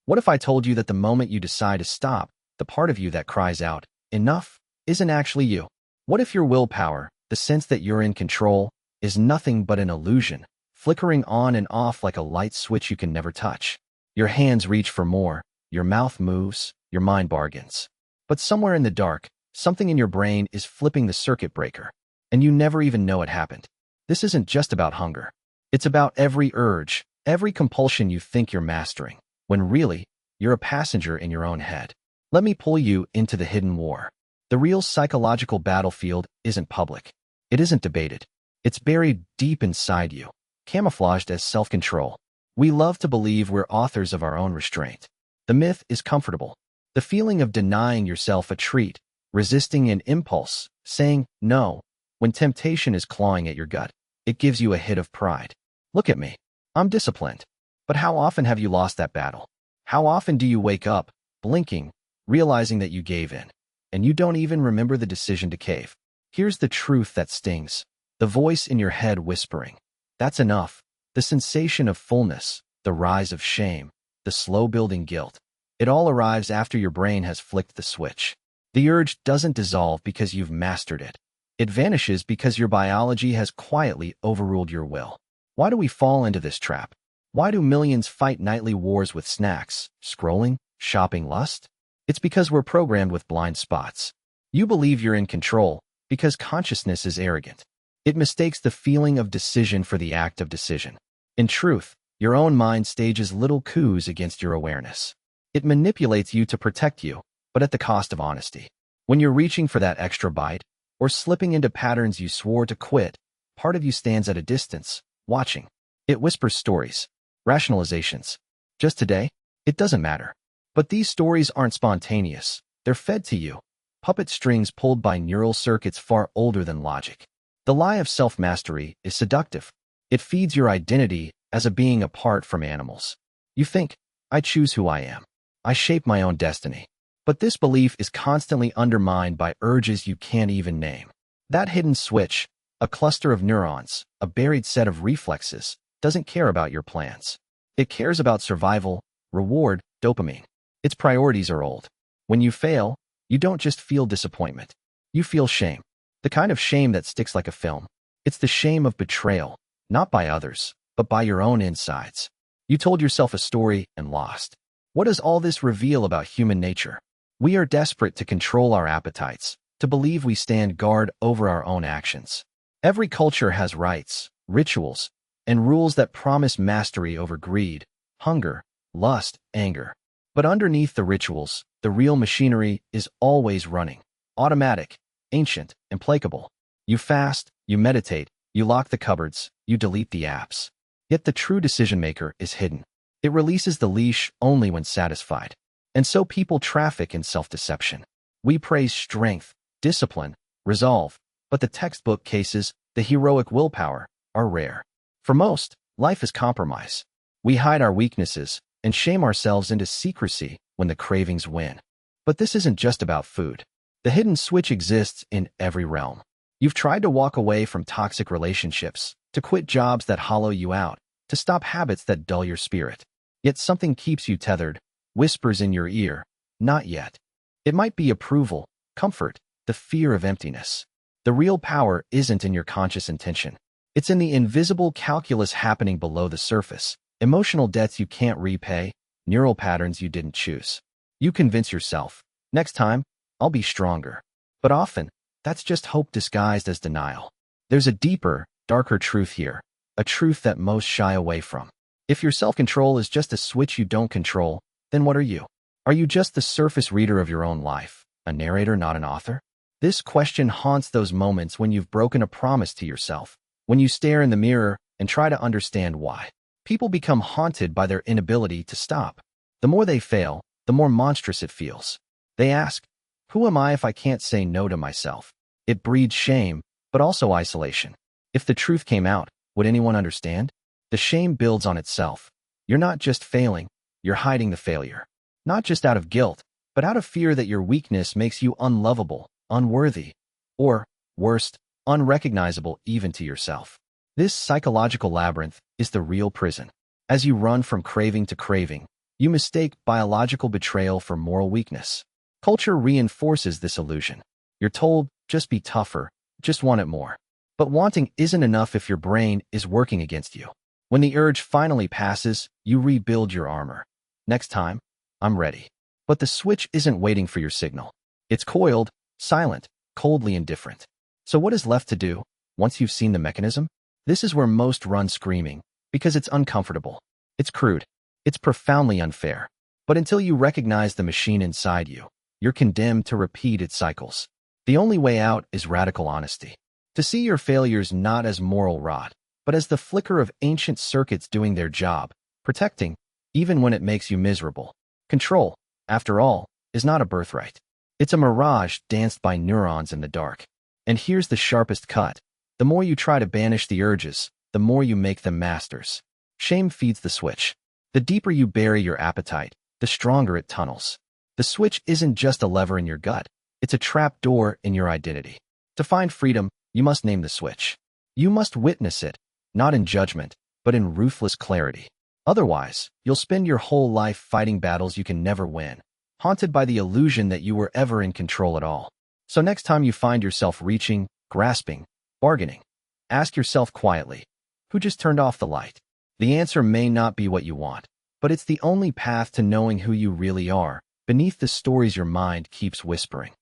What if I told you that the moment you decide to stop, the part of you that cries out, enough, isn't actually you? What if your willpower, the sense that you're in control, is nothing but an illusion, flickering on and off like a light switch you can never touch? Your hands reach for more, your mouth moves, your mind bargains. But somewhere in the dark, something in your brain is flipping the circuit breaker, and you never even know it happened. This isn't just about hunger. It's about every urge, every compulsion you think you're mastering, when really, you're a passenger in your own head. Let me pull you into the hidden war. The real psychological battlefield isn't public. It isn't debated. It's buried deep inside you, camouflaged as self-control. We love to believe we're authors of our own restraint. The myth is comfortable. The feeling of denying yourself a treat, resisting an impulse, saying no, when temptation is clawing at your gut, it gives you a hit of pride. Look at me. I'm disciplined. But how often have you lost that battle? How often do you wake up, blinking, realizing that you gave in, and you don't even remember the decision to cave? Here's the truth that stings. The voice in your head whispering, "That's enough." The sensation of fullness, the rise of shame, the slow-building guilt. It all arrives after your brain has flicked the switch. The urge doesn't dissolve because you've mastered it. It vanishes because your biology has quietly overruled your will. Why do we fall into this trap? Why do millions fight nightly wars with snacks, scrolling, shopping, lust? It's because we're programmed with blind spots. You believe you're in control because consciousness is arrogant. It mistakes the feeling of decision for the act of decision. In truth, your own mind stages little coups against your awareness. It manipulates you to protect you, but at the cost of honesty. When you're reaching for that extra bite, or slipping into patterns you swore to quit, part of you stands at a distance, watching. It whispers stories, rationalizations. Just today? It doesn't matter. But these stories aren't spontaneous. They're fed to you. Puppet strings pulled by neural circuits far older than logic. The lie of self-mastery is seductive. It feeds your identity as a being apart from animals. You think, I choose who I am. I shape my own destiny. But this belief is constantly undermined by urges you can't even name. That hidden switch, a cluster of neurons, a buried set of reflexes, doesn't care about your plans. It cares about survival, reward, dopamine. Its priorities are old. When you fail, you don't just feel disappointment. You feel shame. The kind of shame that sticks like a film. It's the shame of betrayal, not by others, but by your own insides. You told yourself a story and lost. What does all this reveal about human nature? We are desperate to control our appetites, to believe we stand guard over our own actions. Every culture has rites, rituals, and rules that promise mastery over greed, hunger, lust, anger. But underneath the rituals, the real machinery is always running, automatic, ancient, implacable. You fast, you meditate, you lock the cupboards, you delete the apps. Yet the true decision maker is hidden. It releases the leash only when satisfied. And so people traffic in self-deception. We praise strength, discipline, resolve, but the textbook cases, the heroic willpower, are rare. For most, life is compromise. We hide our weaknesses and shame ourselves into secrecy when the cravings win. But this isn't just about food. The hidden switch exists in every realm. You've tried to walk away from toxic relationships, to quit jobs that hollow you out, to stop habits that dull your spirit. Yet something keeps you tethered, whispers in your ear, not yet. It might be approval, comfort, the fear of emptiness. The real power isn't in your conscious intention. It's in the invisible calculus happening below the surface, emotional debts you can't repay, neural patterns you didn't choose. You convince yourself, next time, I'll be stronger. But often, that's just hope disguised as denial. There's a deeper, darker truth here, a truth that most shy away from. If your self-control is just a switch you don't control, then what are you? Are you just the surface reader of your own life, a narrator, not an author? This question haunts those moments when you've broken a promise to yourself, when you stare in the mirror and try to understand why. People become haunted by their inability to stop. The more they fail, the more monstrous it feels. They ask, who am I if I can't say no to myself? It breeds shame, but also isolation. If the truth came out, would anyone understand? The shame builds on itself. You're not just failing, you're hiding the failure. Not just out of guilt, but out of fear that your weakness makes you unlovable, unworthy, or, worst, unrecognizable even to yourself. This psychological labyrinth is the real prison. As you run from craving to craving, You mistake biological betrayal for moral weakness. Culture reinforces this illusion. You're told, just be tougher, just want it more. But wanting isn't enough if your brain is working against you. When the urge finally passes, you rebuild your armor. Next time, I'm ready. But the switch isn't waiting for your signal. It's coiled, silent, coldly indifferent. So what is left to do, once you've seen the mechanism? This is where most run screaming, because it's uncomfortable. It's crude. It's profoundly unfair. But until you recognize the machine inside you, you're condemned to repeat its cycles. The only way out is radical honesty. To see your failures not as moral rot, but as the flicker of ancient circuits doing their job, protecting, even when it makes you miserable. Control, after all, is not a birthright. It's a mirage danced by neurons in the dark. And here's the sharpest cut. The more you try to banish the urges, the more you make them masters. Shame feeds the switch. The deeper you bury your appetite, the stronger it tunnels. The switch isn't just a lever in your gut. It's a trap door in your identity. To find freedom, you must name the switch. You must witness it, not in judgment, but in ruthless clarity. Otherwise, you'll spend your whole life fighting battles you can never win, haunted by the illusion that you were ever in control at all. So next time you find yourself reaching, grasping, bargaining, ask yourself quietly, who just turned off the light? The answer may not be what you want, but it's the only path to knowing who you really are, beneath the stories your mind keeps whispering.